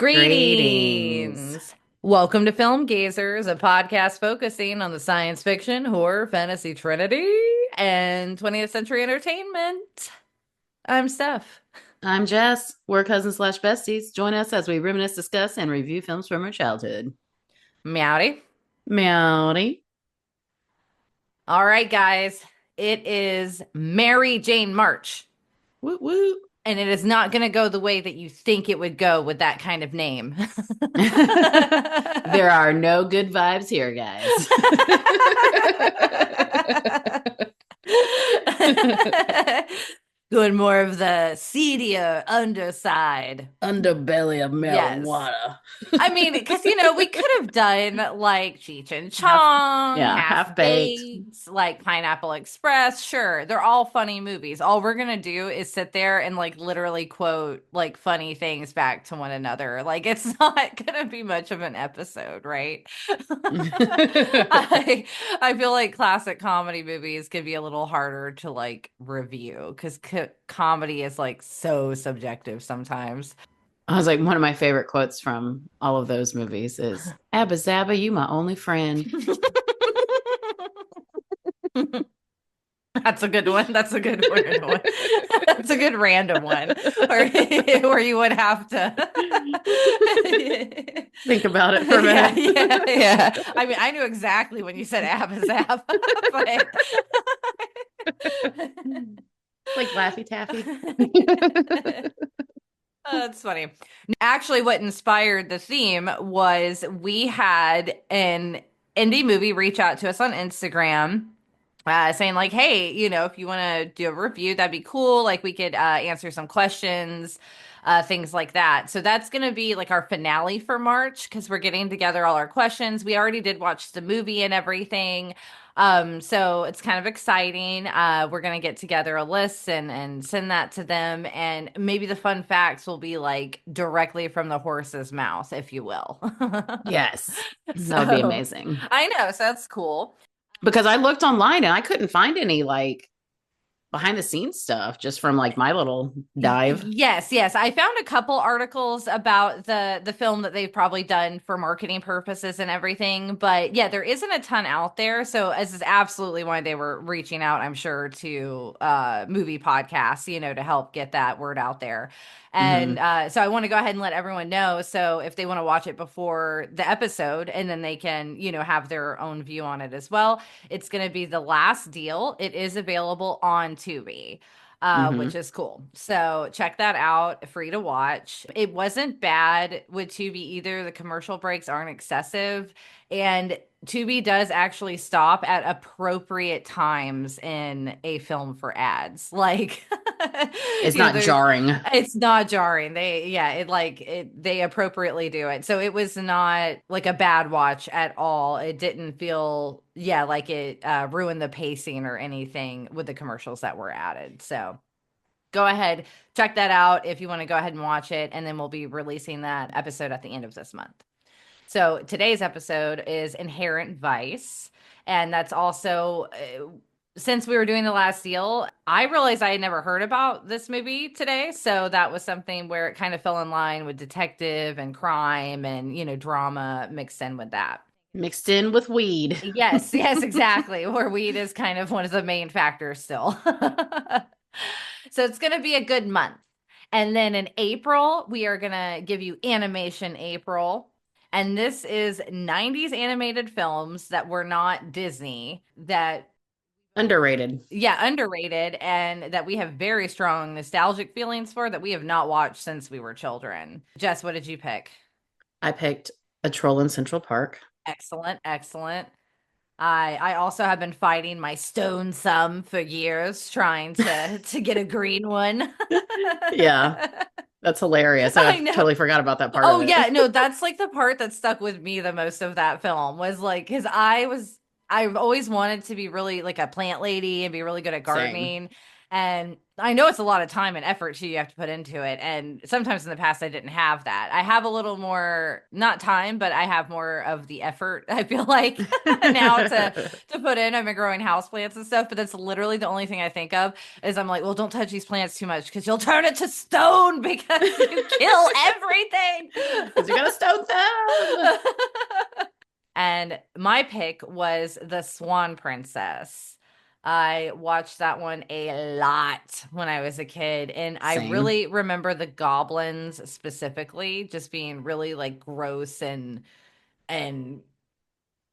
Greetings. Greetings. Welcome to Film Gazers, a podcast focusing on the science fiction, horror, fantasy trinity, and 20th century entertainment. I'm Steph. I'm Jess. We're cousins slash besties. Join us as we reminisce, discuss, and review films from our childhood. Meowdy. Meowdy. All right, guys. It is Mary Jane March, Woot woot. and it is not going to go the way that you think it would go with that kind of name. There are no good vibes here, guys. Doing more of the seedier underside. Underbelly of Yes. marijuana. I mean, because we could have done like Cheech and Half, Chong, yeah, Half half baked. Baked, like Pineapple Express. Sure, they're all funny movies. All we're gonna do is sit there and like literally quote like funny things back to one another. Like it's not gonna be much of an episode, right? I I feel like classic comedy movies can be a little harder to like review because comedy is like so subjective sometimes. I was like, one of my favorite quotes from all of those movies is Abba Zaba, you my only friend. That's a good one. That's a good weird one. That's a good random one, or you would have to Think about it for a yeah, minute. yeah. I mean, I knew exactly when you said Abba Zab, but Like Laffy Taffy. Oh, that's funny. Actually, what inspired the theme was we had an indie movie reach out to us on Instagram, saying like, "Hey, if you want to do a review, that'd be cool. Like, we could answer some questions, things like that." So that's gonna be like our finale for March because we're getting together all our questions. We already did watch the movie and everything. So it's kind of exciting. We're gonna get together a list and send that to them, and maybe the fun facts will be like directly from the horse's mouth, if you will. Yes, that would be So amazing. I know, so that's cool. Because I looked online and I couldn't find any like behind the scenes stuff just from like my little dive. Yes. I found a couple articles about the film that they've probably done for marketing purposes and everything, but yeah, there isn't a ton out there. So this is absolutely why they were reaching out, I'm sure, to movie podcasts, to help get that word out there. And Hmm. so I want to go ahead and let everyone know. So if they want to watch it before the episode, and then they can, have their own view on it as well. It's going to be The Last Deal. It is available on Tubi, which Hmm. is cool. So check that out. Free to watch. It wasn't bad with Tubi either. The commercial breaks aren't excessive. And Tubi does actually stop at appropriate times in a film for ads. Like, It's not there's jarring. it's not jarring. They appropriately do it. So it was not like a bad watch at all. It didn't feel, like it ruined the pacing or anything with the commercials that were added. So go ahead, check that out if you want to go ahead and watch it. And then we'll be releasing that episode at the end of this month. So today's episode is Inherent Vice. And that's also, since we were doing The Last Deal, I realized I had never heard about this movie today. So that was something where it kind of fell in line with detective and crime and, drama mixed in with that. Mixed in with weed. Yes, exactly. Where weed is kind of one of the main factors still. So it's going to be a good month. And then in April, we are going to give you Animation April. And this is 90s animated films that were not Disney that, Underrated. yeah, underrated and that we have very strong nostalgic feelings for that we have not watched since we were children. Jess, what did you pick? I picked A Troll in Central Park. Excellent, excellent. I also have been fighting my stone sum for years trying to get a green one. Yeah, that's hilarious. I I know. totally forgot about that part of Oh yeah, it. no, that's like the part that stuck with me the most of that film was like because I've always wanted to be really like a plant lady and be really good at Same. gardening. And I know it's a lot of time and effort too you have to put into it. And sometimes in the past I didn't have that. I have a little more, not time, but I have more of the effort, I feel like now to put in. I've been growing houseplants and stuff, but that's literally the only thing I think of is I'm like, well, don't touch these plants too much because you'll turn it to stone because you kill everything. Because you're gonna stone them. And my pick was The Swan Princess. I watched that one a lot when I was a kid, and I Same. really remember the goblins specifically just being really like gross and like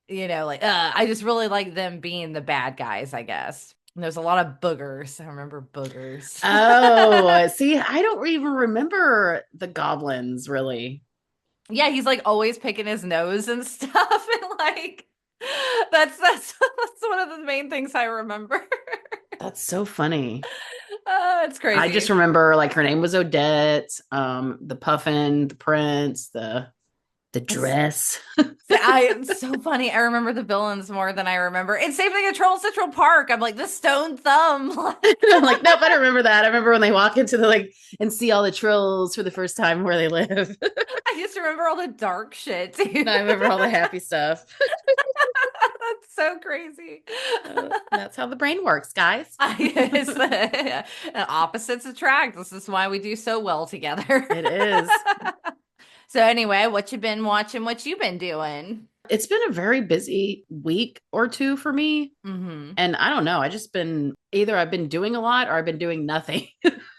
I just really like them being the bad guys, I guess. And there's a lot of boogers. I remember boogers. Oh, see, I don't even remember the goblins really. Yeah, he's like always picking his nose and stuff, and like that's one of the main things I remember. That's so funny. Oh, it's I just crazy. remember like her name was Odette, the puffin, the prince, the It's, dress. it's so funny. I remember the villains more than I remember. And same thing at Troll Central Park. I'm like the stone thumb. I'm like, nope, I don't remember that. I remember when they walk into the like and see all the trolls for the first time where they live. I just remember all the dark shit too. And I remember all the happy stuff. That's so crazy. That's how the brain works, guys. Opposites attract. This is why we do so well together. It is. So anyway, what you been watching? What you been doing? It's been a very busy week or two for me. Mm-hmm. And I don't know. I just been either I've been doing a lot or I've been doing nothing.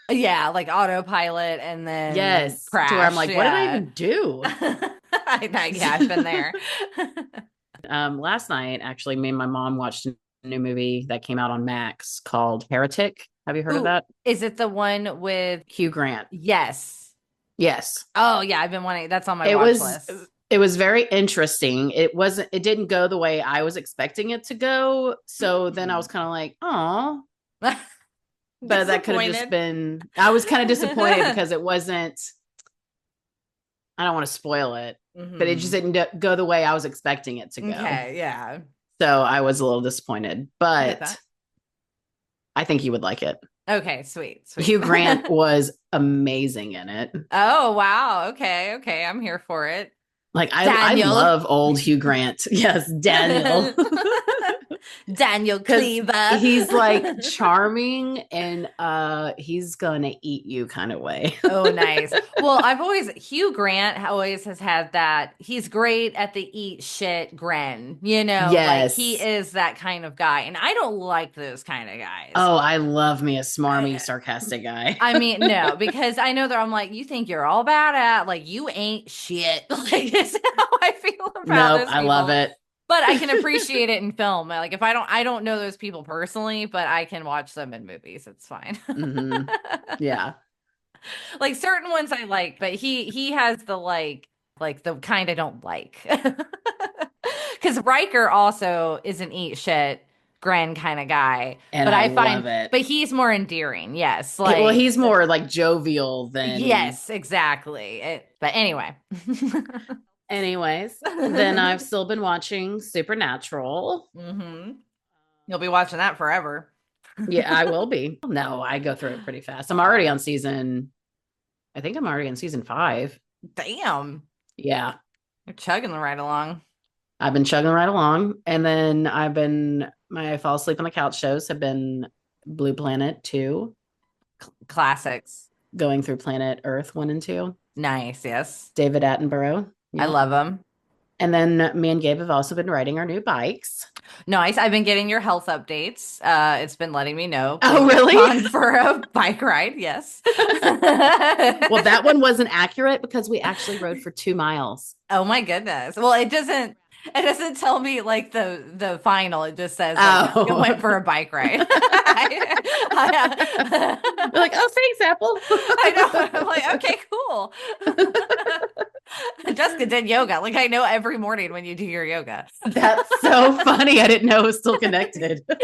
Yeah, like autopilot and then Yes. To where I'm crash. like, what did I Yeah. even do? Yeah, I've been there. Last night, actually, me and my mom watched a new movie that came out on Max called Heretic. Have you heard of Ooh, that? is it the one with Hugh Grant. yes. Yes. Oh yeah, I've been wanting that's on my It watch was list. it was very interesting. It didn't go the way I was expecting it to go. So then I was kind of like, oh, but that could have just Disappointed. been I was kind of disappointed because it wasn't I don't want to spoil it, but it just Hmm. didn't go the way I was expecting it to go. Okay, yeah. So I was a little disappointed, I get but that. I think you would like it. Okay, sweet, sweet. Hugh Grant was amazing in it. Oh, wow. Okay, okay. I'm here for it. Like I Daniel. love old Hugh Grant. Yes, Daniel. Daniel Because Cleaver. he's like charming and he's gonna eat you kind of way. Oh, nice. Well, Hugh Grant always has had that. He's great at the eat shit grin, like he Yes. is that kind of guy. And I don't like those kind of guys. Oh, I love me a smarmy, I, sarcastic guy. I mean, no, because I know that I'm like, you think you're all bad at, like, you ain't shit. Like, this is how I feel about Nope, those I love people. it. But I can appreciate it in film. Like, if I don't know those people personally, but I can watch them in movies. It's fine. Hmm. Yeah. Like certain ones I like, but he has the like the kind I don't like. Because Riker also is an eat shit grand kind of guy, And but I I find love it. but he's more endearing. Yes, Well, like he's more like jovial than yes, exactly. But anyway. anyways. Then I've still been watching Supernatural. Hmm. You'll be watching that forever. Yeah, I will be. No, I go through it pretty fast. I'm already on I think I'm already on season 5. Damn, Yeah. you're chugging right along. I've been chugging right along. And then my fall asleep on the couch shows have been Blue Planet 2, Classics. going through Planet Earth 1 and 2, Nice. Yes, David Attenborough. I Yep. love them. And then me and Gabe have also been riding our new bikes. Nice. I've been getting your health updates. It's been letting me know Oh, when you've really? gone for a bike ride. Yes. Well, that one wasn't accurate because we actually rode for 2 miles. Oh my goodness. Well, it doesn't tell me like the final. It just says like you Oh. went for a bike ride. We're like, oh, thanks, Apple. I know. I'm like, okay, cool. Jessica did yoga. Like I know every morning when you do your yoga. That's so funny. I didn't know it was still connected. Yeah,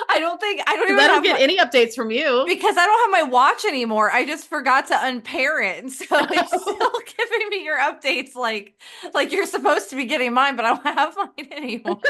I don't Because even I don't have get any updates from you. because I don't have my watch anymore. I just forgot to unpair it. And so it's still giving me your updates like you're supposed to be getting mine, but I don't have mine anymore.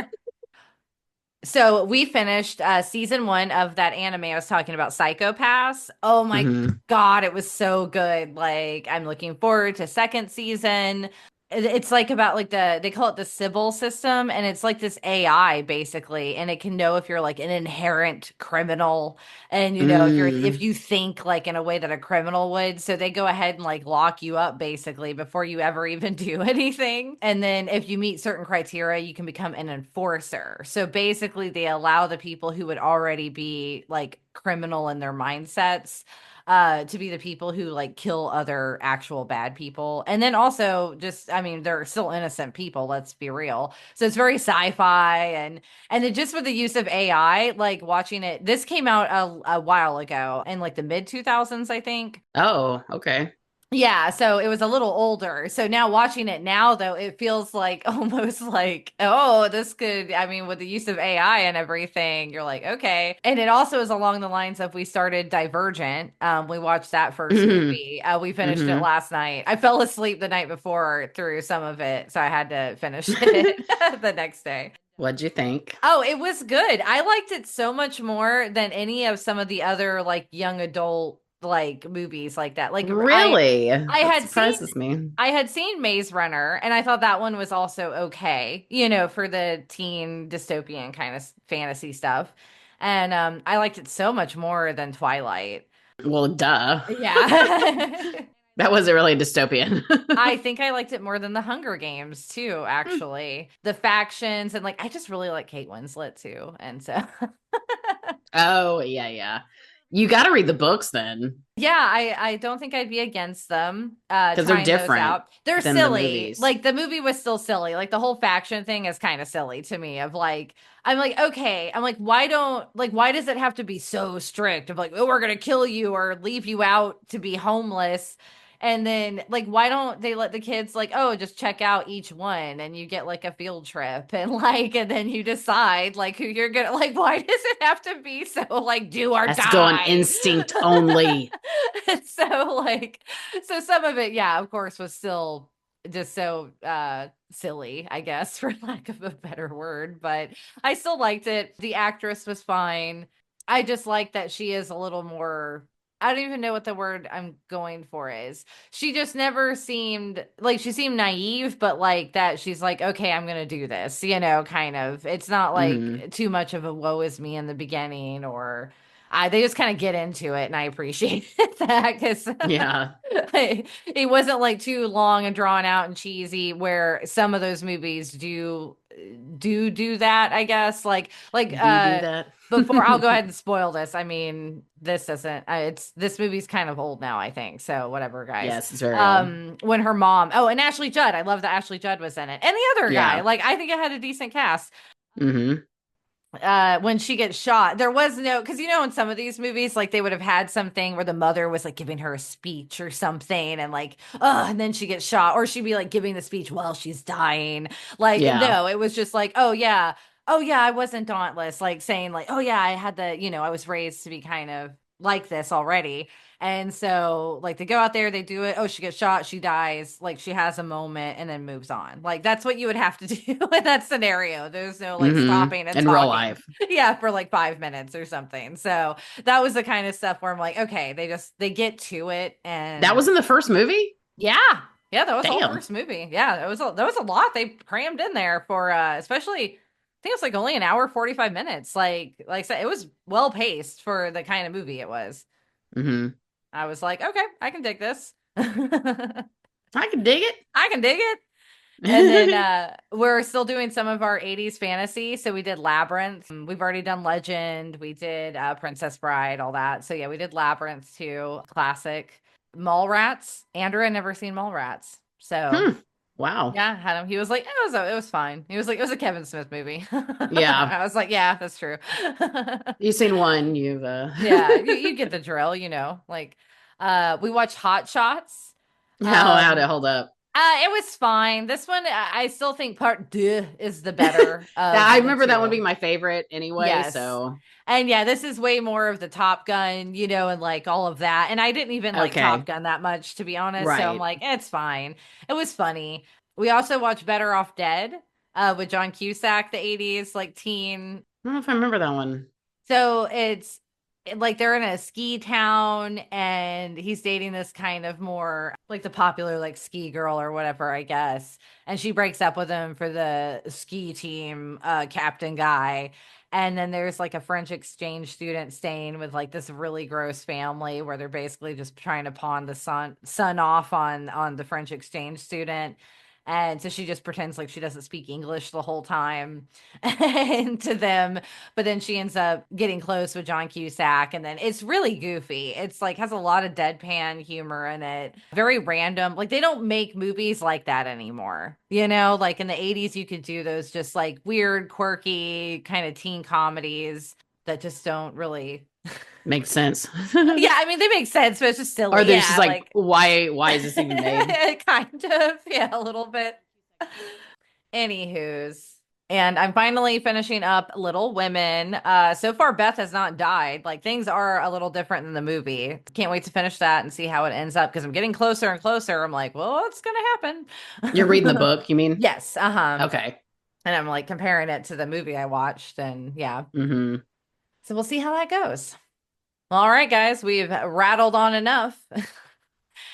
So we finished season 1 of that anime I was talking about, Psychopaths. Oh my Hmm. God, it was so good. Like, I'm looking forward to second season. It's like about like they call it the Sybil system, and it's like this AI basically, and it can know if you're like an inherent criminal, and if Mm. you think like in a way that a criminal would. So they go ahead and like lock you up basically before you ever even do anything. And then if you meet certain criteria, you can become an enforcer. So basically they allow the people who would already be like criminal in their mindsets to be the people who like kill other actual bad people. And then also just, I mean, they're still innocent people, let's be real. So it's very sci-fi, and then just with the use of AI, like watching it, this came out a while ago in like the mid 2000s, I think. Oh, okay. Yeah, so it was a little older. So now watching it now, though, it feels like almost like, oh, this could, I mean, with the use of AI and everything, you're like, okay. And it also is along the lines of we started Divergent. We watched that first Hmm. movie. We finished it Hmm. last night. I fell asleep the night before through some of it, so I had to finish it the next day. What'd you think? Oh, it was good. I liked it so much more than any of some of the other like young adult like movies like that. Like Really? I That had seen surprises me. I had seen Maze Runner, and I thought that one was also okay, for the teen dystopian kind of fantasy stuff. And I liked it so much more than Twilight. Well, duh. Yeah. That wasn't really dystopian. I think I liked it more than the Hunger Games too, actually. The factions and like I just really like Kate Winslet too. And so Oh, yeah, yeah. You got to read the books then, yeah, I don't think I'd be against them because they're trying those different out. They're than the silly. movies. Like the movie was still silly. Like the whole faction thing is kind of silly to me of like I'm like, okay. I'm like, why does it have to be so strict of like, oh, we're gonna kill you or leave you out to be homeless? And then like why don't they let the kids like, oh, just check out each one and you get like a field trip and like and then you decide like who you're gonna like, why does it have to be so like do or Has to go on die? instinct only. So like so some of it, yeah, of course, was still just so silly, I guess, for lack of a better word, but I still liked it. The actress was fine. I just like that she is a little more, I don't even know what the word I'm going for is. She just never seemed like she seemed naive, but like that she's like, okay, I'm gonna do this, kind of. It's not Hmm. like too much of a woe is me in the beginning, or they just kind of get into it, and I appreciate that because Yeah. it wasn't like too long and drawn out and cheesy where some of those movies do that, I guess. Do that. Before I'll go ahead and spoil this. I mean, this doesn't it's this movie's kind of old now, I think. So whatever, guys. Yes, it's very old. When her mom, oh, and Ashley Judd, I love that Ashley Judd was in it. And the other guy, Yeah. like I think it had a decent cast. Hmm. When she gets shot, there was no, because in some of these movies like they would have had something where the mother was like giving her a speech or something and like and then she gets shot, or she'd be like giving the speech while she's dying. Like Yeah. no, it was just like, oh yeah, I wasn't dauntless, like saying like, oh yeah, I had the, I was raised to be kind of like this already. And so, like, they go out there, they do it. Oh, she gets shot, she dies. Like, she has a moment and then moves on. Like, that's what you would have to do in that scenario. There's no like Hmm. stopping and In real talking. life. Yeah, for like 5 minutes or something. So that was the kind of stuff where I'm like, okay, they get to it, That and was in the first movie? yeah, yeah, that was the whole Damn. first movie. Yeah, that was a lot they crammed in there for especially. I think it was like only an hour 45 minutes. Like I said, it was well paced for the kind of movie it was. Hmm. I was like, okay, I can dig this. I I can dig can dig it. And then it. we're still doing some of our 80s fantasy. So we did Labyrinth. We've already done Legend. We did Princess Bride, all that. So yeah, we did Labyrinth too. Classic. Mallrats. Andrew had never seen Mallrats. So Hmm. Wow. yeah, had him. He was like, it was fine. He was like, it was a Kevin Smith movie. Yeah. I was like, yeah, that's true. You've seen one, you've Yeah, you get the drill, like we watched Hot Shots. how'd it hold up? It was fine. This one, I still think part deux is the better That I of the remember that one two. being my favorite anyway, Yes. so And yeah, this is way more of the Top Gun, and like all of that. And I didn't even like Top okay. Gun that much, to be honest. So I'm Right. like, it's fine. It was funny. We also watched Better Off Dead with John Cusack, the 80s, like teen. don't know if I remember that one. So it's like they're in a ski town and he's dating this kind of more like the popular like ski girl or whatever, I guess. And she breaks up with him for the ski team captain guy. And then there's like a French exchange student staying with like this really gross family where they're basically just trying to pawn the son off on the French exchange student. And so she just pretends like she doesn't speak English the whole time and to them, but then she ends up getting close with John Cusack, and then it's really goofy. It's like has a lot of deadpan humor in it. Very random. Like they don't make movies like that anymore. You know, like in the 80s you could do those just like weird, quirky kind of teen comedies that just don't really Makes sense. yeah, I mean they make sense, but it's just Or silly. there's just Yeah, like, like why is this even made? kind of. Yeah, a little bit. Anywho's. And I'm finally finishing up Little Women. So far, Beth has not died. Like things are a little different than the movie. Can't wait to finish that and see how it ends up because I'm getting closer and closer. I'm like, well, what's gonna You're reading the happen? book, you mean? Yes, uh-huh. Okay. And I'm like comparing it to the movie I watched, and yeah. Hmm. So we'll see how that goes. Well, all right, guys, we've rattled on enough.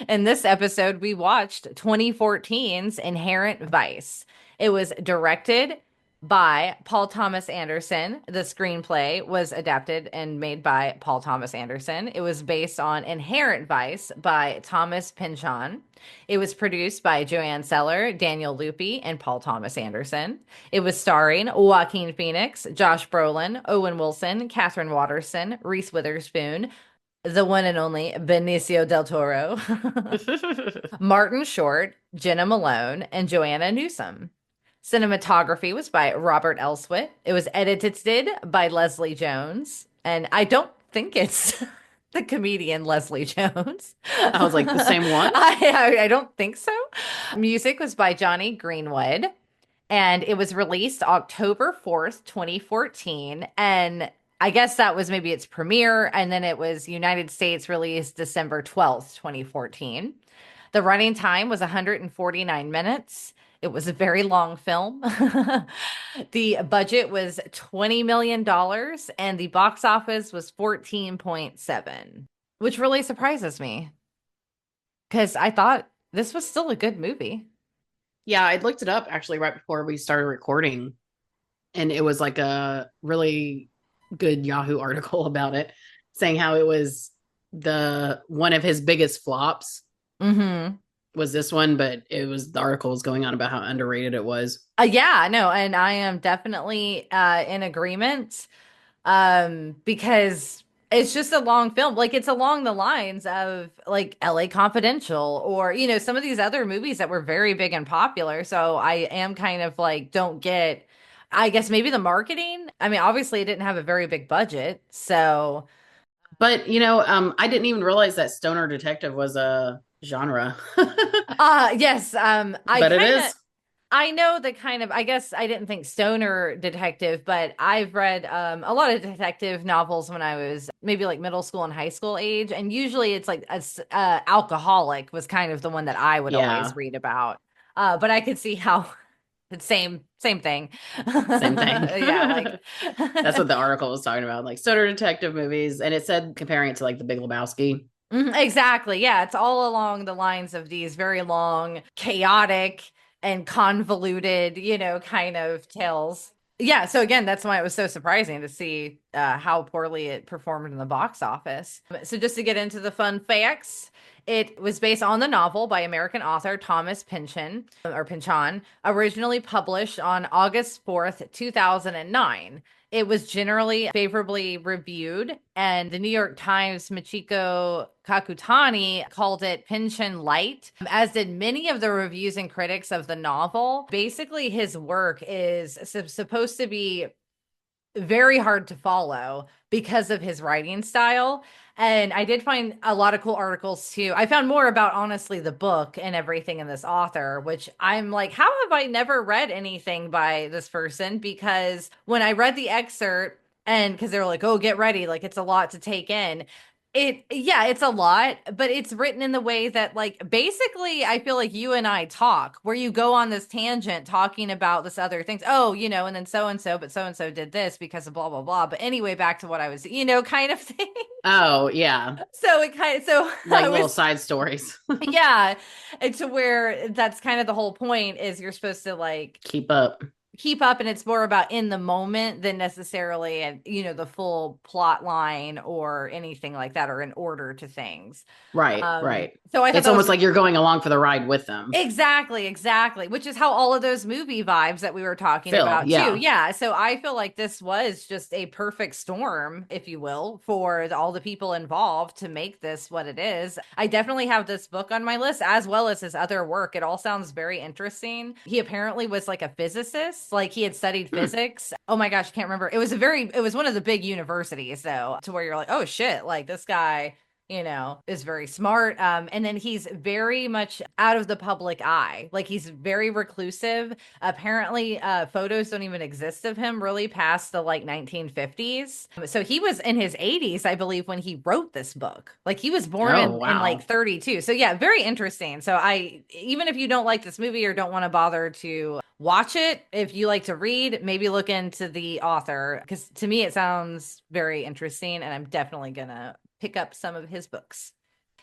In this episode, we watched 2014's Inherent Vice. It was directed by Paul Thomas Anderson. The screenplay was adapted and made by Paul Thomas Anderson. It was based on Inherent Vice by Thomas Pynchon. It was produced by Joanne Seller, Daniel Lupi, and Paul Thomas Anderson. It was starring Joaquin Phoenix, Josh Brolin, Owen Wilson, Catherine Watterson, Reese Witherspoon, the one and only Benicio del Toro, Martin Short, Jenna Malone, and Joanna Newsom. Cinematography was by Robert Elswit. It was edited by Leslie Jones. And I don't think it's the comedian Leslie Jones. I was like, the same one? I don't think so. Music was by Johnny Greenwood. And it was released October 4th, 2014. And I guess that was maybe its premiere. And then it was United States released December 12th, 2014. The running time was 149 minutes. It was a very long film. The budget was $20 million dollars, and the box office was 14.7, which really surprises me because I thought this was still a good movie. Yeah, I looked it up actually right before we started recording, and it was like a really good Yahoo article about it, saying how it was the one of his biggest flops Mm-hmm. was this one, but it was the article was going on about how underrated it was. Yeah, no, and I am definitely in agreement because it's just a long film. Like it's along the lines of like LA Confidential or you know some of these other movies that were very big and popular. So I am kind of like don't get I guess maybe the marketing. I mean, obviously it didn't have a very big budget. So But I didn't even realize that stoner detective was a genre. yes, I But it kind of is. I know the kind of, I guess I didn't think stoner detective, but I've read a lot of detective novels when I was maybe like middle school and high school age. And usually it's like alcoholic was kind of the one that I would always Yeah, read about. But I could see how it's same thing. same thing. Yeah, like That's what the article was talking about, like stoner detective movies, and it said comparing it to like The Big Lebowski. Mhm, exactly. Yeah, it's all along the lines of these very long, chaotic, and convoluted, you know, kind of tales. Yeah, so again, that's why it was so surprising to see how poorly it performed in the box office. So just to get into the fun facts, it was based on the novel by American author Thomas Pynchon or Pynchon, originally published on August 4th, 2009. It was generally favorably reviewed, and the New York Times Michiko Kakutani called it Pynchon Light, as did many of the reviews and critics of the novel. Basically, his work is supposed to be very hard to follow because of his writing style. And I did find a lot of cool articles too. I found more about honestly the book and everything in this author, which I'm like, how have I never read anything by this person? Because when I read the excerpt, and because they were like, oh, get ready, like it's a lot to take in. It's a lot, but it's written in the way that like basically I feel like you and I talk where you go on this tangent talking about this other things. Oh, and then so and so did this because of blah blah blah. But anyway, back to what I was, kind of thing. Oh, yeah. So it kind of so Like I little was side stories. yeah, and to where that's kind of the whole point is you're supposed to like Keep up. keep up and it's more about in the moment than necessarily and the full plot line or anything like that or an order to things. Right, right. So I thought It's that was almost like you're going along for the ride with them. exactly, which is how all of those movie vibes that we were talking Phil, about too. yeah. Yeah, so I feel like this was just a perfect storm, if you will, for all the people involved to make this what it is. I definitely have this book on my list as well as his other work. It all sounds very interesting. He apparently was like a physicist, like he had studied Hmm. physics. Oh my gosh, I can't remember. It was one of the big universities though, to where you're like, oh shit, like this guy is very smart. And then he's very much out of the public eye. Like he's very reclusive. Apparently, photos don't even exist of him really past the like 1950s. So he was in his 80s, I believe, when he wrote this book. Like he was born Oh, in like wow. 32. So yeah, very interesting. So even if you don't like this movie or don't want to bother to watch it, if you like to read, maybe look into the author because to me it sounds very interesting and I'm definitely gonna pick up some of his books.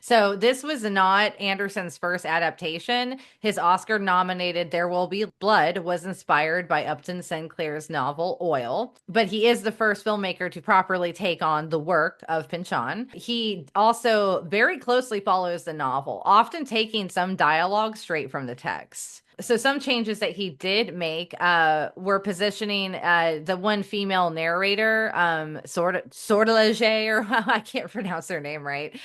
So this was not Anderson's first adaptation. His Oscar nominated There Will Be Blood was inspired by Upton Sinclair's novel Oil, but he is the first filmmaker to properly take on the work of Pynchon. He also very closely follows the novel, often taking some dialogue straight from the text. So some changes that he did make were positioning the one female narrator, Sortilege, or I can't pronounce her name right.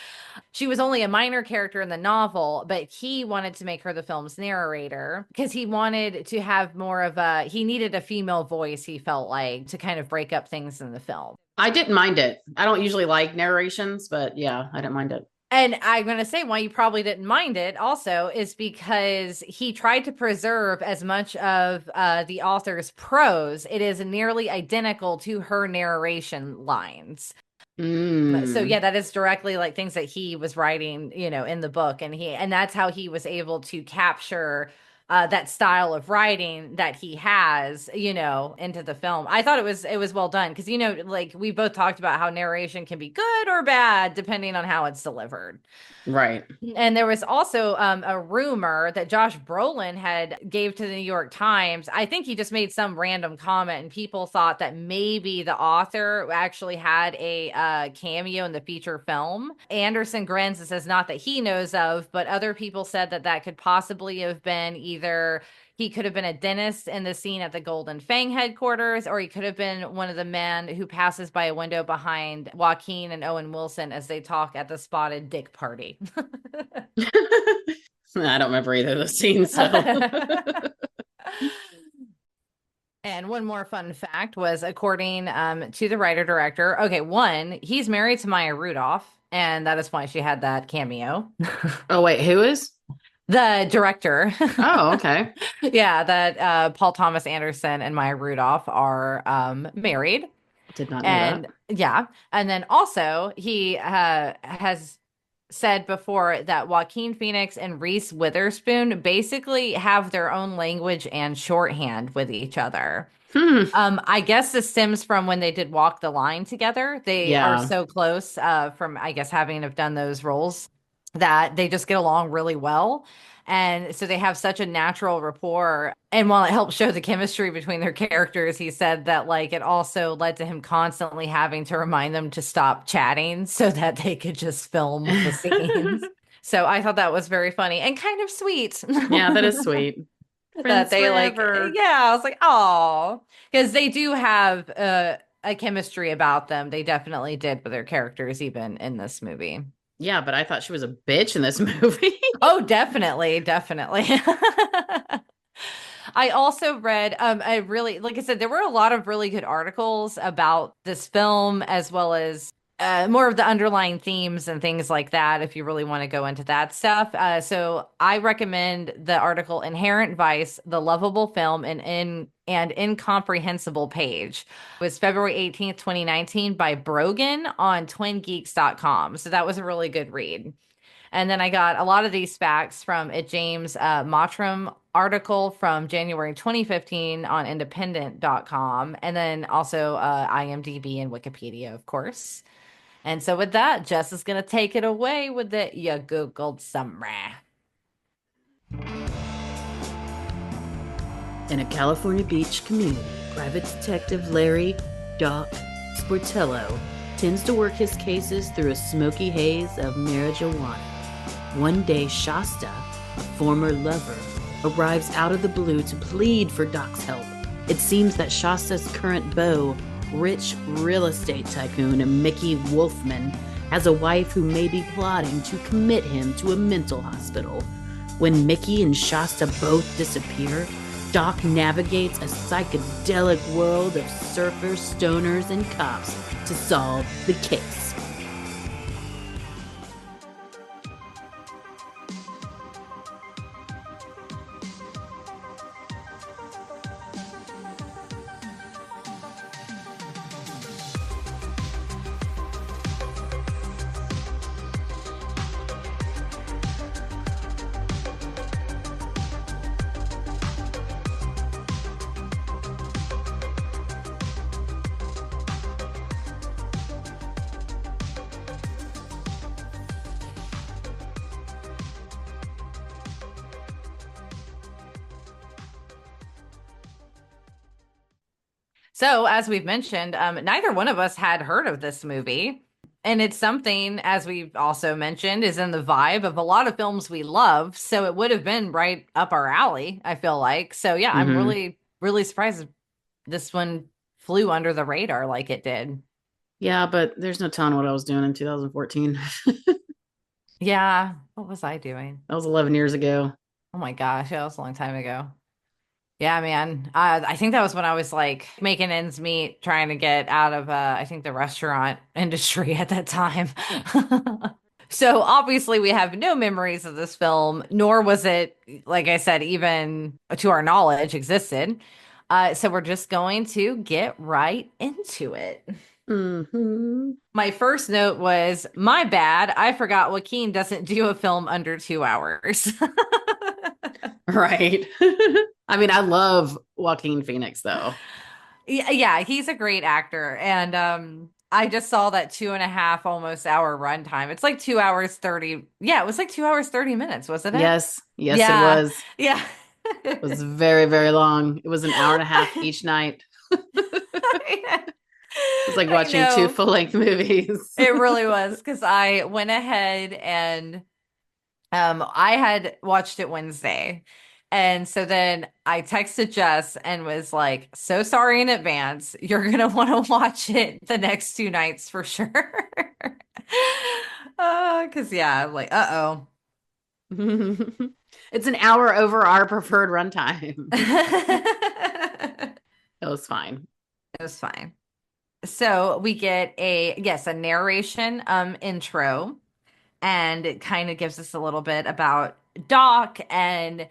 She was only a minor character in the novel, but he wanted to make her the film's narrator because he wanted to have more of he needed a female voice, he felt like, to kind of break up things in the film. I didn't mind it. I don't usually like narrations, but yeah, I didn't mind it. And I'm going to say why you probably didn't mind it also is because he tried to preserve as much of the author's prose. It is nearly identical to her narration lines. So Mm, yeah, that is directly like things that he was writing, in the book, and that's how he was able to capture that style of writing that he has, into the film. I thought it was well done because like we both talked about how narration can be good or bad depending on how it's delivered. right. And there was also a rumor that Josh Brolin had gave to the New York Times. I think he just made some random comment, and people thought that maybe the author actually had a cameo in the feature film. Anderson grins and says not that he knows of, but other people said that that could possibly have been either he could have been a dentist in the scene at the Golden Fang headquarters, or he could have been one of the men who passes by a window behind Joaquin and Owen Wilson as they talk at the spotted dick party. I don't remember either of those scenes, so. And one more fun fact was according to the writer director, okay, one, he's married to Maya Rudolph, and that is why she had that cameo. Oh, wait, who is? The director, Oh, okay. yeah, that Paul Thomas Anderson and Maya Rudolph are married. Did not know that. And yeah, and then also he has said before that Joaquin Phoenix and Reese Witherspoon basically have their own language and shorthand with each other. Hmm. I guess this stems from when they did Walk the Line together. They are Yeah. so close from, I guess, having have done those roles that they just get along really well. And so they have such a natural rapport. And while it helps show the chemistry between their characters, he said that like it also led to him constantly having to remind them to stop chatting so that they could just film the scenes. So I thought that was very funny and kind of sweet. Yeah, that is sweet. That Friends they like, forever. yeah, I was like, oh, because they do have a chemistry about them. They definitely did with their characters, even in this movie. Yeah, but I thought she was a bitch in this movie. Oh, definitely. I also read I really like I said there were a lot of really good articles about this film as well as more of the underlying themes and things like that if you really want to go into that stuff. So I recommend the article Inherent Vice, the lovable film and incomprehensible page. It was February 18th, 2019 by Brogan on twingeeks.com. So that was a really good read. And then I got a lot of these facts from a James Mottram article from January 2015 on independent.com. And then also IMDb and Wikipedia, of course. And so with that, Jess is going to take it away with the You Googled Summary. In a California beach community, private detective Larry Doc Sportello tends to work his cases through a smoky haze of marijuana. One day, Shasta, a former lover, arrives out of the blue to plead for Doc's help. It seems that Shasta's current beau, rich real estate tycoon Mickey Wolfman, has a wife who may be plotting to commit him to a mental hospital. When Mickey and Shasta both disappear, Doc navigates a psychedelic world of surfers, stoners, and cops to solve the case. So, as we've mentioned, neither one of us had heard of this movie. And it's something, as we've also mentioned, is in the vibe of a lot of films we love. So it would have been right up our alley, I feel like. So yeah, I'm Mm-hmm. really, really surprised this one flew under the radar like it did. Yeah, but there's no telling what I was doing in 2014. Yeah. What was I doing? That was 11 years ago. Oh my gosh, yeah, that was a long time ago. Yeah, man. I think that was when I was like making ends meet, trying to get out of I think the restaurant industry at that time. So obviously we have no memories of this film, nor was it, like I said, even to our knowledge existed. So we're just going to get right into it. Mm-hmm. My first note was, my bad. I forgot Joaquin doesn't do a film under 2 hours. Right. I mean, I love Joaquin Phoenix, though. Yeah, he's a great actor. And I just saw that 2.5 almost hour runtime. It's like 2 hours 30. Yeah, it was like 2 hours 30 minutes, wasn't it? Yes. Yes, it Yeah. was. Yeah. It was very, very long. It was an hour and a half each night. It's like I watching two know. full-length movies. It really was because I went ahead and I had watched it Wednesday. And so then I texted Jess and was like, so sorry in advance. You're gonna want to watch it the next 2 nights for sure. Cause yeah, I'm like, uh-oh. It's an hour over our preferred runtime. It It was fine. was fine. So we get a narration intro, and it kind of gives us a little bit about Doc, and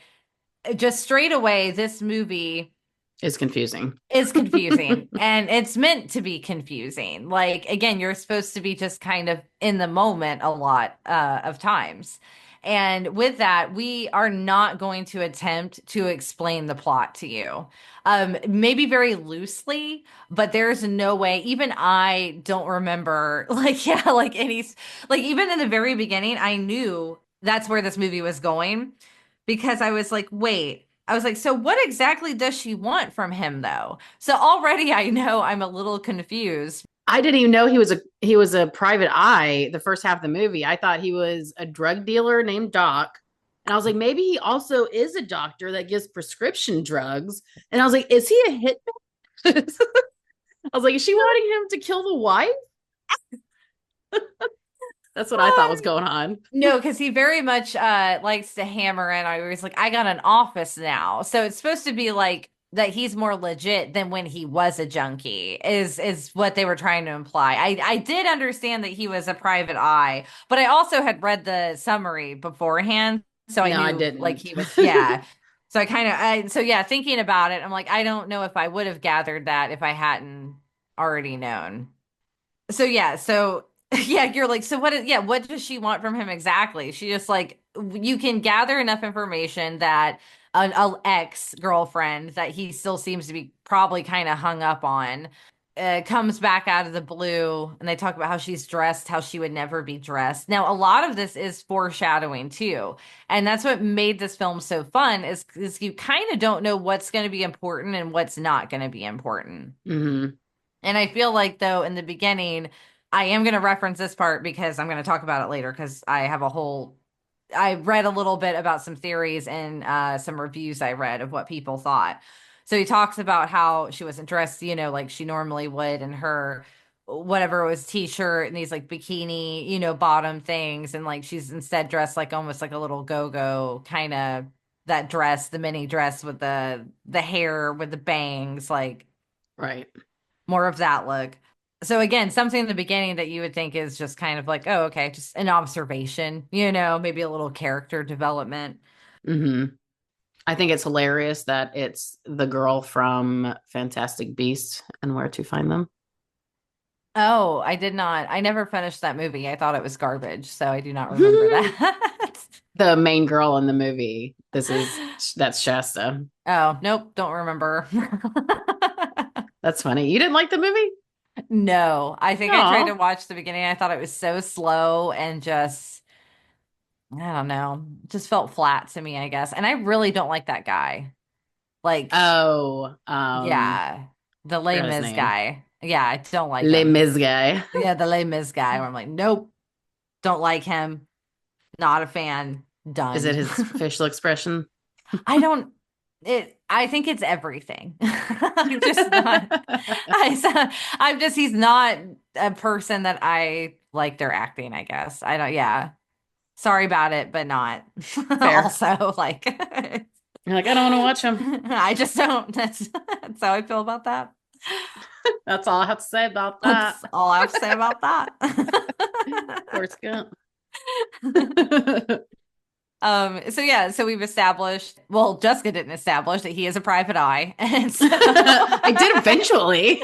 just straight away this movie It's confusing. is confusing, and it's meant to be confusing. Like, again, you're supposed to be just kind of in the moment a lot of times. And with that, we are not going to attempt to explain the plot to you. Maybe very loosely, but there's no way, even I don't remember, like, yeah, like like even in the very beginning, I knew that's where this movie was going because I was like, wait, I was like, so what exactly does she want from him though? So already I know I'm a little confused. I didn't even know he was a private eye the first half of the movie. I thought he was a drug dealer named Doc. And I was like, maybe he also is a doctor that gives prescription drugs. And I was like, is he a hitman? I was like, is she wanting him to kill the wife? That's what I thought was going on. No, because he very much likes to hammer in. I was like, I got an office now. So it's supposed to be like that he's more legit than when he was a junkie is what they were trying to imply. I did understand that he was a private eye, but I also had read the summary beforehand, so I No, I knew like didn't. he was yeah. So I kind of I so yeah, thinking about it, I'm like I don't know if I would have gathered that if I hadn't already known. So yeah, so yeah, you're like, so what is, yeah, what does she want from him exactly? She just like you can gather enough information that an ex-girlfriend that he still seems to be probably kind of hung up on comes back out of the blue and they talk about how she's dressed, how she would never be dressed. Now, a lot of this is foreshadowing too. And that's what made this film so fun is you kind of don't know what's going to be important and what's not going to be important. Hmm. And I feel like, though, in the beginning, I am going to reference this part because I'm going to talk about it later because I have a whole. I read a little bit about some theories and some reviews I read of what people thought. So he talks about how she wasn't dressed, like she normally would in her whatever it was t-shirt and these like bikini, bottom things. And like she's instead dressed like almost like a little go-go kind of that dress, the mini dress with the hair with the bangs, like Right. more of that look. So again, something in the beginning that you would think is just kind of like, oh, okay, just an observation, maybe a little character development. Hmm. I think it's hilarious that it's the girl from Fantastic Beasts and Where to Find Them. Oh, I did not. I never finished that movie. I thought it was garbage, so I do not remember that. The main girl in the movie. That's Shasta. Oh, nope, don't remember. That's funny. You didn't like the movie? No, I think I tried to No. watch the beginning. I thought it was so slow and just, I don't know, just felt flat to me, I guess. And I really don't like that guy. Like, Oh, yeah, the Les forgot his Mis name. guy. Yeah, I don't like Les him. Mis guy. Yeah, the Les Mis guy. Where I'm like, nope, don't like him. Not a fan. Is it Done. his facial expression? I don't. I think it's everything. I'm just not. I'm just. He's not a person that I like their acting. I guess I don't. Yeah. Sorry about it, but not. Fair. Also, like, You're like, I don't want to watch him. I just don't. That's how I feel about that. That's all I have to say about that. That's all I have to say about that. Forrest Gump. So yeah, so we've established, well, Jessica didn't establish that he is a private eye. And so I did eventually.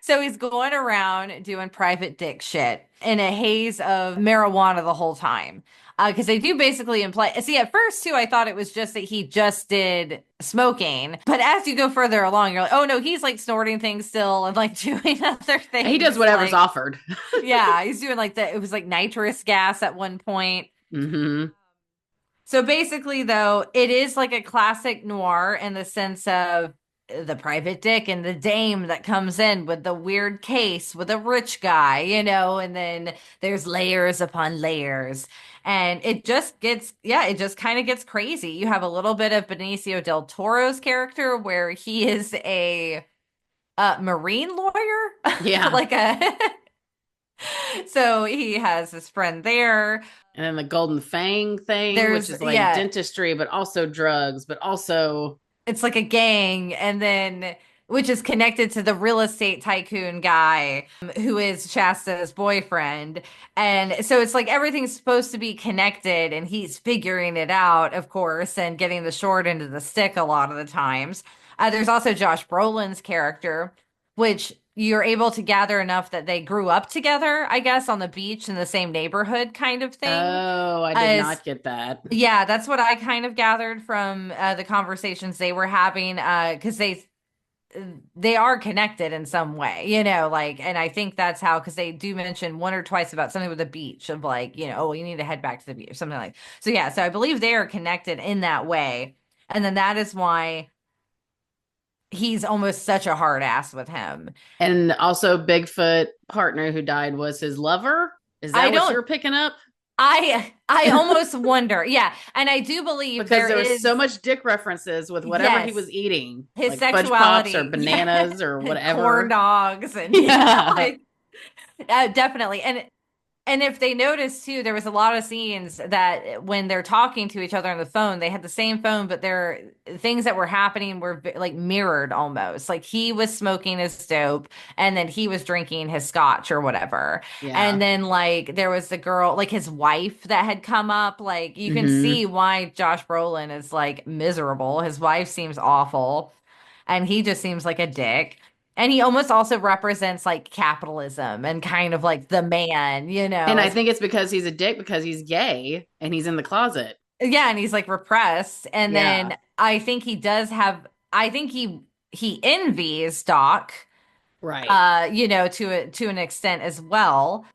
so he's going around doing private dick shit in a haze of marijuana the whole time. Because they do basically imply, see, at first too, I thought it was just that he just did smoking. But as you go further along, you're like, oh no, he's like snorting things still and like doing other He does things. whatever's Like, offered. yeah, he's doing like it was like nitrous gas at one point. Hmm. So basically, though, it is like a classic noir in the sense of the private dick and the dame that comes in with the weird case with a rich guy, and then there's layers upon layers. And it just gets, yeah, it just kind of gets crazy. You have a little bit of Benicio del Toro's character where he is a marine lawyer, Yeah. like a, so he has his friend there. And then the Golden Fang thing, which There's, is like yeah, dentistry, but also drugs, but also, it's like a gang, and then which is connected to the real estate tycoon guy who is Shasta's boyfriend. And so it's like everything's supposed to be connected, and he's figuring it out, of course, and getting the short end of the stick a lot of the times. There's also Josh Brolin's character, which you're able to gather enough that they grew up together, I guess, on the beach in the same neighborhood kind of thing. oh, I did As not get that. yeah, that's what I kind of gathered from the conversations they were having, because they are connected in some way, like, and I think that's how, because they do mention one or twice about something with the beach of like, oh, you need to head back to the beach or something like. So yeah, so I believe they are connected in that way, and then that is why he's almost such a hard ass with him. And also, Bigfoot partner who died was his lover. Is I that what you don't. were picking up? I almost wonder. Yeah, and I do believe Because there there was so is. much dick references with whatever he was Yes, eating, his like fudge pops or sexuality, yeah, bananas or corn whatever. dogs, and yeah, Yeah. like definitely. And And if they noticed too, there was a lot of scenes that when they're talking to each other on the phone, they had the same phone, but their things that were happening were like mirrored almost. Like he was smoking his dope and then he was drinking his scotch or whatever. And Yeah. then like there was the girl, like his wife that had come up. Like you can Hmm. see why Josh Brolin is like miserable. His wife seems awful and he just seems like a dick. And he almost also represents like capitalism and kind of like the man, And I as think it's because he's a dick because he's gay and he's in the closet. yeah, and he's like repressed. And Yeah. then I think he does have I think he envies Doc Right. to an extent as well.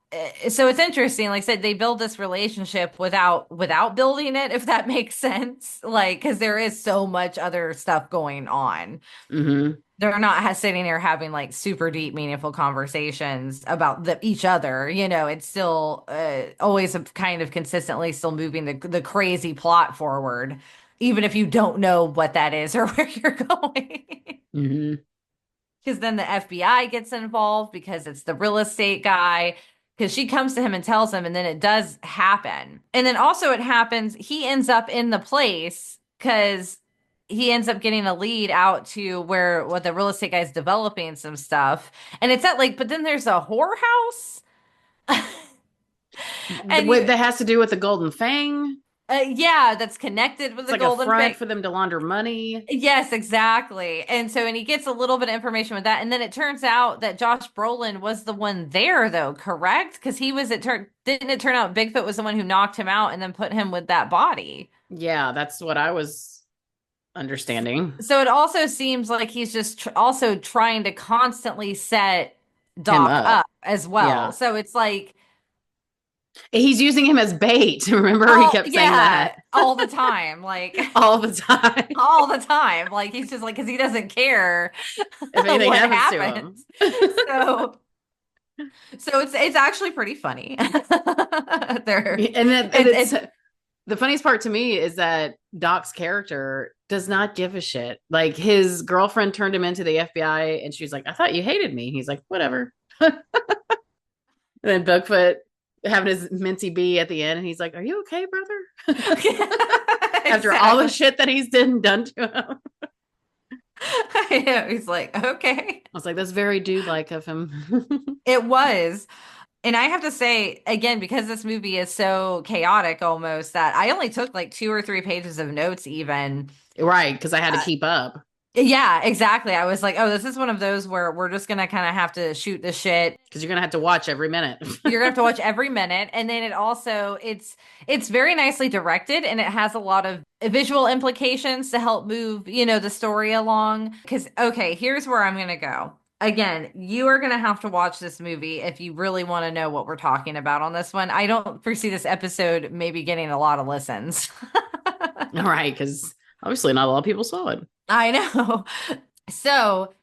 So it's interesting. Like I said, they build this relationship without building it, if that makes sense. Like, because there is so much other stuff going on. Hmm. They're not sitting here having like super deep, meaningful conversations about each other. It's still always kind of consistently still moving the crazy plot forward, even if you don't know what that is or where you're going. Hmm. Because then the FBI gets involved because it's the real estate guy. Because she comes to him and tells him, and then it does happen. And then also it happens, he ends up in the place because he ends up getting a lead out to where what the real estate guy's developing some stuff. And it's at like, but then there's a whorehouse. And you, That has to do with the golden fang. yeah, that's connected with It's the like a Golden front Fake. for them to launder money. Yes, exactly. And he gets a little bit of information with that. And then it turns out that Josh Brolin was the one there though, correct? Because didn't it turn out Bigfoot was the one who knocked him out and then put him with that body? Yeah, that's what I was understanding. So it also seems like he's just also trying to constantly set Him Doc up. up as well. Yeah. So it's like, He's using him as bait. Remember, he oh kept saying yeah, that all the time, like all the time all the time. Like he's just like, because he doesn't care if anything what happens to him. happens. So it's actually pretty funny. There, And then and it's it the funniest part to me is that Doc's character does not give a shit. Like his girlfriend turned him into the FBI and she's like, I thought you hated me. He's like, whatever. And then Bigfoot having his mincy bee at the end and he's like, are you okay, brother? After all the exactly. shit that he's done to him. I know. He's like, okay. I was like, that's very dude like of him. It was. And I have to say, again, because this movie is so chaotic almost, that I only took like 2 or 3 pages of notes, even. Right, because I had to Uh, keep up. yeah, exactly. I was like, oh, this is one of those where we're just gonna kind of have to shoot the shit. Because you're gonna have to watch every minute. You're gonna have to watch every minute. And then it's very nicely directed and it has a lot of visual implications to help move, the story along. Because okay, here's where I'm gonna go. Again, you are gonna have to watch this movie if you really want to know what we're talking about on this one. I don't foresee this episode maybe getting a lot of listens. All right, because obviously not a lot of people saw it. I know. So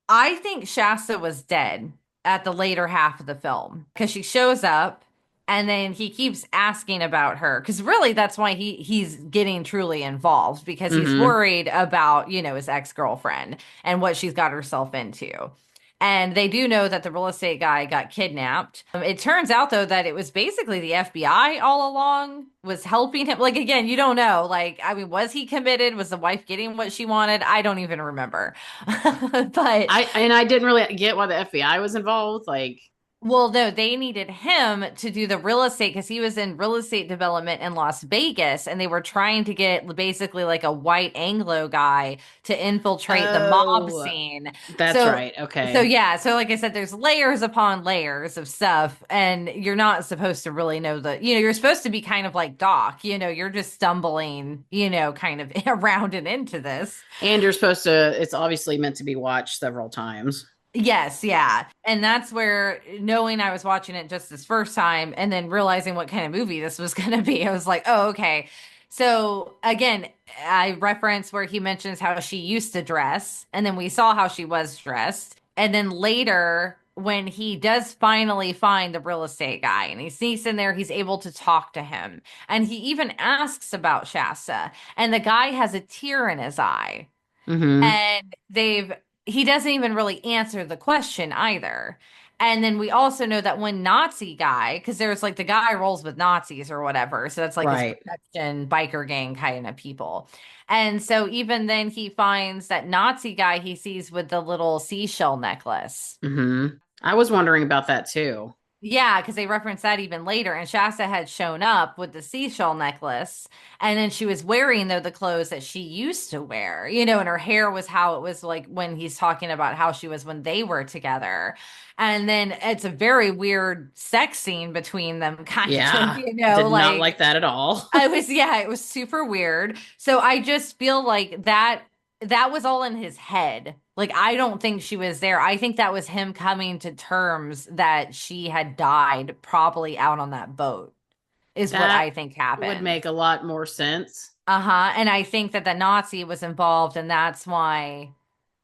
I think Shasta was dead at the later half of the film because she shows up and then he keeps asking about her because really that's why he's getting truly involved because he's Hmm. worried about, his ex-girlfriend and what she's got herself into. And they do know that the real estate guy got kidnapped. It turns out, though, that it was basically the FBI all along was helping him. Like, again, you don't know. Like, I mean, was he committed? Was the wife getting what she wanted? I don't even remember. But I didn't really get why the FBI was involved. Like, well, no, they needed him to do the real estate because he was in real estate development in Las Vegas and they were trying to get basically like a white Anglo guy to infiltrate the mob oh, scene. that's So, right. so Okay. yeah, so like I said, there's layers upon layers of stuff and you're not supposed to really know you're supposed to be kind of like Doc, you're just stumbling, kind of around and into this. And you're supposed to, it's obviously meant to be watched several times. Yes, yeah. And that's where knowing I was watching it just this first time and then realizing what kind of movie this was going to be, I was like, oh, okay. So again, I reference where he mentions how she used to dress, and then we saw how she was dressed. And then later, when he does finally find the real estate guy and he sneaks in there, he's able to talk to him. And he even asks about Shasta, and the guy has a tear in his eye. Hmm. And he doesn't even really answer the question either. And then we also know that one Nazi guy, because there's like the guy rolls with Nazis or whatever. So that's like his Right. protection, biker gang kind of people. And so even then he finds that Nazi guy he sees with the little seashell necklace. I was wondering about that too. Yeah, because they reference that even later. And Shasta had shown up with the seashell necklace. And then she was wearing, though, the clothes that she used to wear, and her hair was how it was like when he's talking about how she was when they were together. And then it's a very weird sex scene between them, kind of, Yeah. Did not like like that at all. I was, yeah, it was super weird. So I just feel like that was all in his head. Like I don't think she was there. I think that was him coming to terms that she had died probably out on that boat is what That I think would happened. make a lot more sense. Uh-huh. And I think that the Nazi was involved and that's why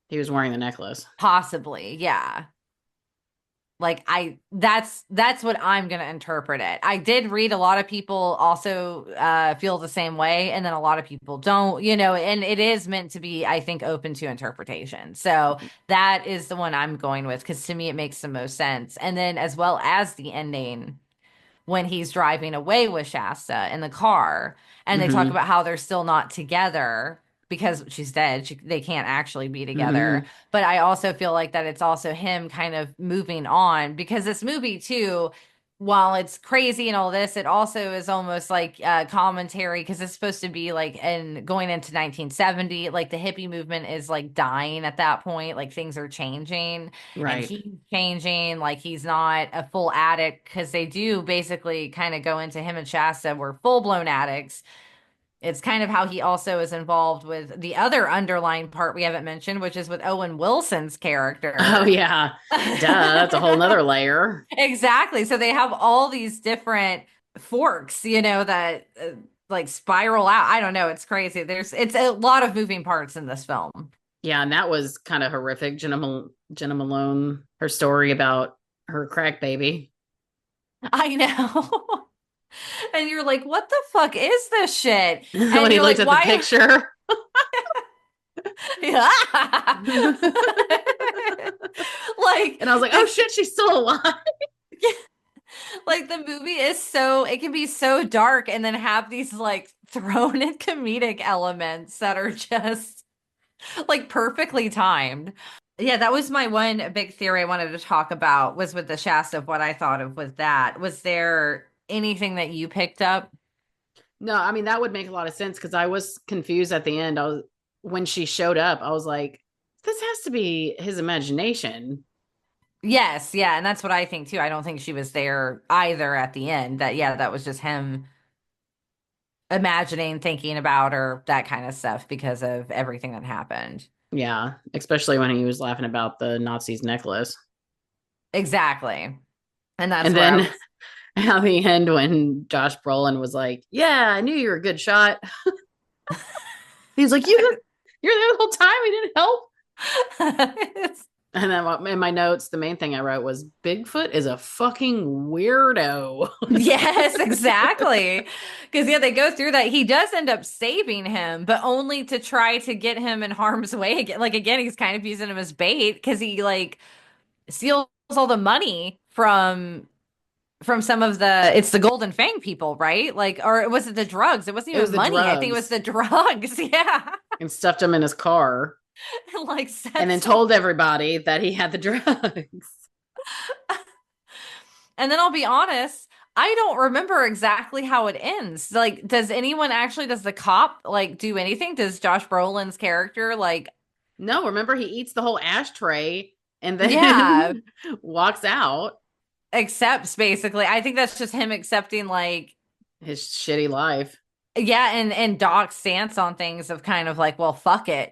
He was wearing the necklace. possibly, yeah. Like that's what I'm gonna interpret it. I did read a lot of people also feel the same way, and then a lot of people don't, and it is meant to be, I think, open to interpretation. So that is the one I'm going with because to me it makes the most sense. And then as well as the ending when he's driving away with Shasta in the car, and they talk Hmm. about how they're still not together because she's dead. They can't actually be together. Hmm. But I also feel like that it's also him kind of moving on because this movie too, while it's crazy and all this, it also is almost like commentary because it's supposed to be like and going into 1970, like the hippie movement is like dying at that point, like things are changing and Right. he's changing, like he's not a full addict because they do basically kind of go into him and Shasta were full-blown addicts. It's kind of how he also is involved with the other underlying part we haven't mentioned, which is with Owen Wilson's Oh, character. yeah. Duh. That's a whole nother layer. Exactly. So they have all these different forks, that like spiral out. I don't know. It's crazy. It's a lot of moving parts in this film. Yeah. And that was kind of horrific. Jenna Malone, her story about her crack baby. I know. And you're like, what the fuck is this shit? When And he you're looked like, at the why? picture. Yeah. Like And I was like, oh the shit, she's still alive. like the movie is so it can be so dark and then have these like thrown in comedic elements that are just like perfectly timed. Yeah, that was my one big theory I wanted to talk about was with the Shasta of what I thought of with that. Was there anything that you picked up? No, I mean, that would make a lot of sense because I was confused at the end. When she showed up, I was like, this has to be his imagination. Yes, yeah, and that's what I think too. I don't think she was there either at the end. That yeah, that was just him imagining, thinking about her, that kind of stuff because of everything that happened. Yeah, especially when he was laughing about the Nazi's necklace. Exactly. And that's And where I then was at the end, when Josh Brolin was like, yeah, I knew you were a good shot. He was like, you're there the whole time. He didn't help. It's- And then in my notes, the main thing I wrote was Bigfoot is a fucking weirdo. Yes, exactly. Because yeah, they go through that. He does end up saving him, but only to try to get him in harm's way again. Like again, he's kind of using him as bait because he like steals all the money from some of it's the Golden Fang people, right? Like, or was it the drugs? It wasn't It was even the money. I think it was drugs the drugs. Yeah. and stuffed him in his car Like and then sets off. told everybody that he had the drugs. And then I'll be honest, I don't remember exactly how it ends. Like, does the cop like do anything? Does Josh Brolin's character like, No, remember he eats the whole ashtray and yeah, then walks out accepts basically? I think that's just him accepting like, his shitty life. yeah, and Doc's stance on things of kind of like, well, fuck it,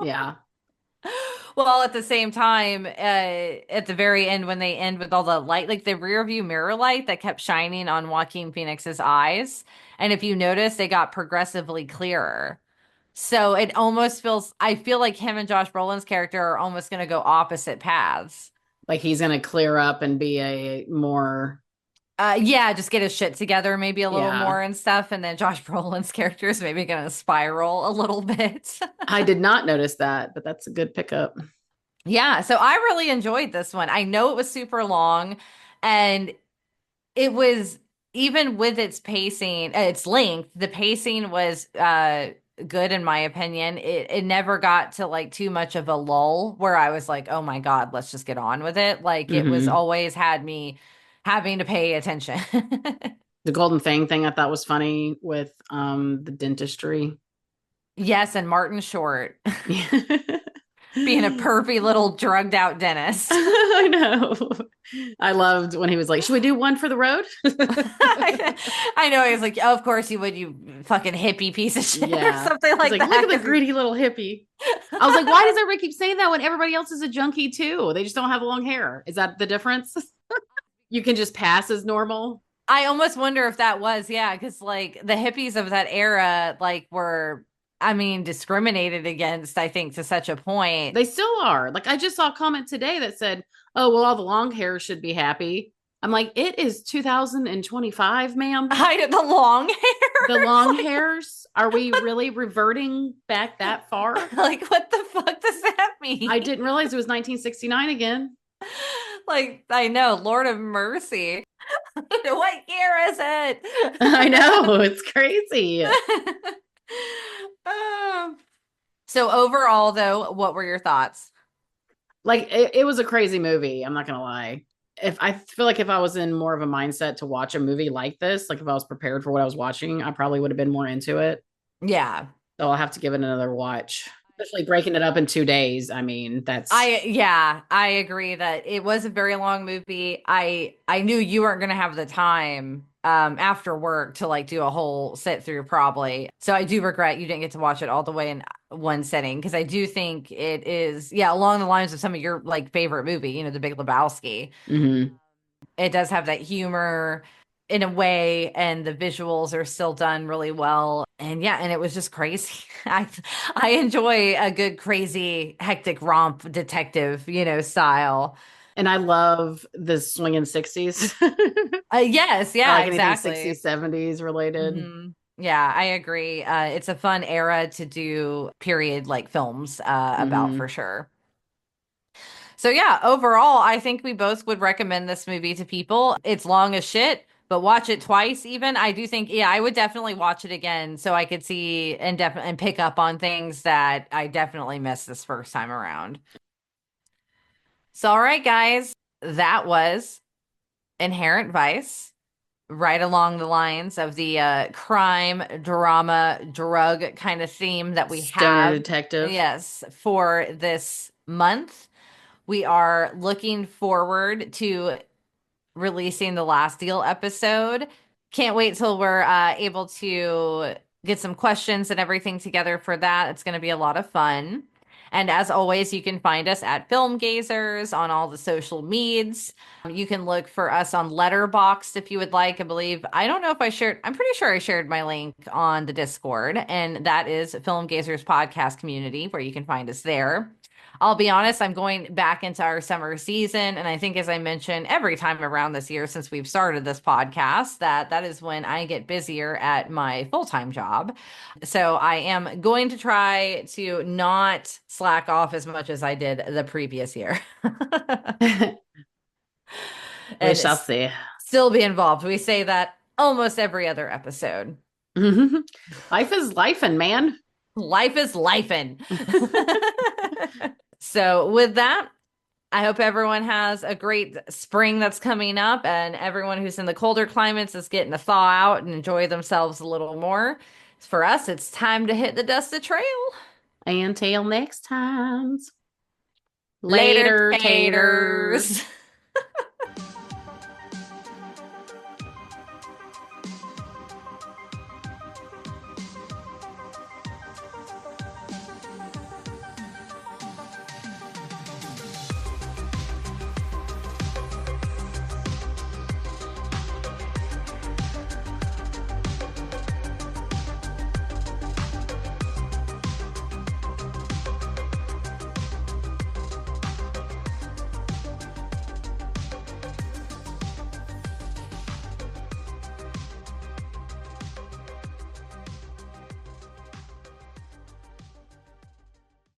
Yeah. Well, at the same time, at the very end, when they end with all the light, like the rear view mirror light that kept shining on Joaquin Phoenix's eyes, and if you notice, they got progressively clearer. So it almost I feel like him and Josh Brolin's character are almost going to go opposite paths. Like he's going to clear up and be a more, Yeah, just get his shit together maybe a little yeah. more and stuff, and then Josh Brolin's character is maybe going to spiral a little bit. I did not notice that, but that's a good pickup. Yeah, so I really enjoyed this one. I know it was super long, and it was, even with its pacing, its length, the pacing was good in my opinion. It never got to like too much of a lull where I was like, "Oh my God, let's just get on with it." Like it was Hmm. always had me having to pay attention. The Golden Fang thing I thought was funny with the dentistry. Yes, and Martin Short Yeah. being a pervy little drugged out dentist. I know. I loved when he was like, "Should we do one for the road?" I know, he's like, "Oh, of course you would, you fucking hippie piece of shit," or Yeah. something He's like like, "Look that. at the Because he's greedy little hippie." I was like, "Why does everybody keep saying that when everybody else is a junkie too? They just don't have long hair. Is that the difference? You can just pass as normal." I almost wonder if that was, yeah, because like the hippies of that era, like were, I mean, discriminated against, I think, to such a point. They still are. Like I just saw a comment today that said, "Oh, well, all the long hair should be happy." I'm like, "It is 2025, ma'am. I the long The hairs, long hairs, are we really reverting back that far?" like what the fuck does that I mean? didn't realize it was 1969 again. Like, I know, Lord of mercy. What year is I it? know, it's crazy. Um, so overall, though, what were your thoughts? Like it was a crazy movie, I'm not gonna lie. If I feel like if I was in more of a mindset to watch a movie like this, like if I was prepared for what I was watching, I probably would have been more into it. Yeah. So I'll have to give it another watch. Especially breaking it up in 2 days. I mean, that's I agree that it was a very long movie. I knew you weren't gonna have the time after work to like do a whole sit through probably. So I do regret you didn't get to watch it all the way in one sitting, because I do think it is, yeah, along the lines of some of your like favorite movie, The Big Lebowski. mhm. It does have that humor in a way, and the visuals are still done really well. And yeah, and it was just crazy. I enjoy a good crazy hectic romp detective, style. And I love the swinging 60s. Yes, I yeah, like anything exactly. 60s, 70s related. Yeah, I agree. It's a fun era to do period like films about, for Hmm. sure. So yeah, overall, I think we both would recommend this movie to people. It's long as shit, but watch it twice even. I do think, yeah, I would definitely watch it again so I could see and pick up on things that I definitely missed this first time around. So all right, guys, that was Inherent Vice, right along the lines of the crime, drama, drug kind of theme that we Stoner have. detective. Yes, for this month. We are looking forward to releasing the last deal episode. Can't wait till we're able to get some questions and everything together for that. It's going to be a lot of fun. And as always, you can find us at Film Gazers on all the social medias. You can look for us on Letterboxd if you would like. I believe, I don't know if I shared, I'm pretty sure I shared my link on the Discord, and that is Film Gazers Podcast Community, where you can find us there. I'll be honest, I'm going back into our summer season. And I think, as I mentioned, every time around this year since we've started this podcast, that is when I get busier at my full-time job. So I am going to try to not slack off as much as I did the previous year We and shall see. still be involved. We say that almost every other episode. Life is life, and man. Life is lifing. So, with that, I hope everyone has a great spring that's coming up, and everyone who's in the colder climates is getting to thaw out and enjoy themselves a little more. For us, it's time to hit the dusted trail. Until next time. Later, Later, taters. taters.